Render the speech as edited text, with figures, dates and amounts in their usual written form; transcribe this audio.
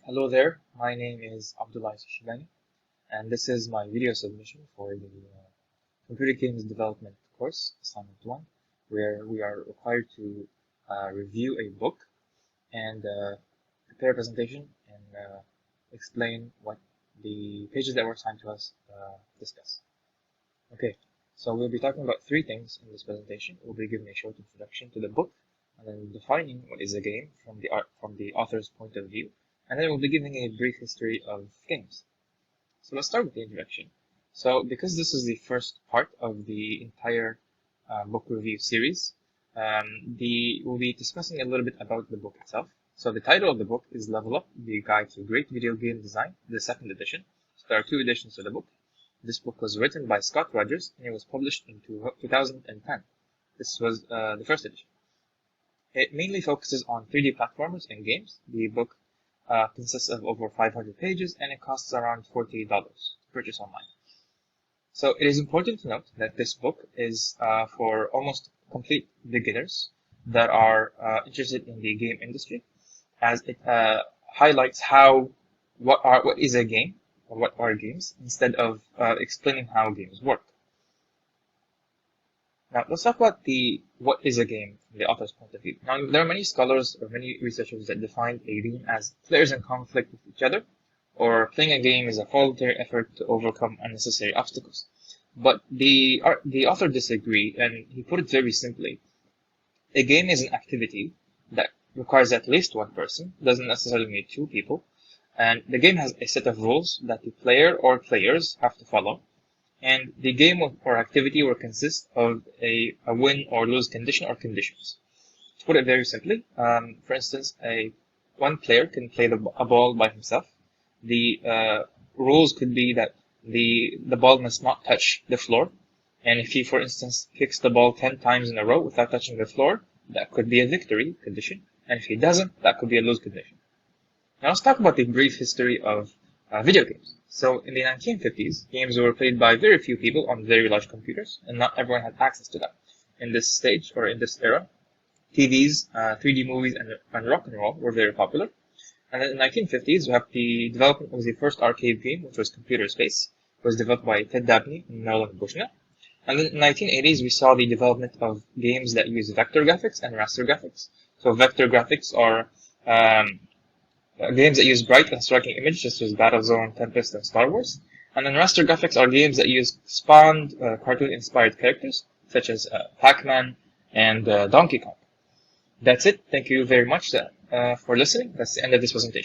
Hello there, my name is Abdullah Shebani, and this is my video submission for the Computer Games Development course, Assignment 1, where we are required to review a book and prepare a presentation and explain what the pages that were assigned to us discuss. Okay, so we'll be talking about three things in this presentation. We'll be giving a short introduction to the book, and then defining what is a game from the author's point of view, and then we'll be giving a brief history of games. So let's start with the introduction. So because this is the first part of the entire book review series, we'll be discussing a little bit about the book itself. So the title of the book is Level Up, The Guide to Great Video Game Design, the second edition. So there are two editions to the book. This book was written by Scott Rogers, and it was published in 2010. This was the first edition. It mainly focuses on 3D platformers and games. The book consists of over 500 pages, and it costs around $40 to purchase online. So it is important to note that this book is for almost complete beginners that are interested in the game industry, as it highlights what is a game, or what are games, instead of explaining how games work. Now, let's talk about what is a game from the author's point of view. Now, there are many scholars or many researchers that define a game as players in conflict with each other, or playing a game is a voluntary effort to overcome unnecessary obstacles. But the author disagreed, and he put it very simply. A game is an activity that requires at least one person, doesn't necessarily need two people, and the game has a set of rules that the player or players have to follow. And the game or activity will consist of a win or lose condition or conditions. To put it very simply, for instance, one player can play a ball by himself. The rules could be that the ball must not touch the floor. And if he, for instance, kicks the ball 10 times in a row without touching the floor, that could be a victory condition. And if he doesn't, that could be a lose condition. Now let's talk about the brief history of video games. So in the 1950s, games were played by very few people on very large computers, and not everyone had access to them. In this stage, or in this era, TVs, 3D movies, and rock and roll were very popular. And then in the 1950s, we have the development of the first arcade game, which was Computer Space. It was developed by Ted Dabney and Marilyn Bushnell. And then in the 1980s, we saw the development of games that use vector graphics and raster graphics. So vector graphics are games that use bright and striking images, such as Battlezone, Tempest, and Star Wars. And then raster graphics are games that use spawned cartoon-inspired characters, such as Pac-Man and Donkey Kong. That's it. Thank you very much for listening. That's the end of this presentation.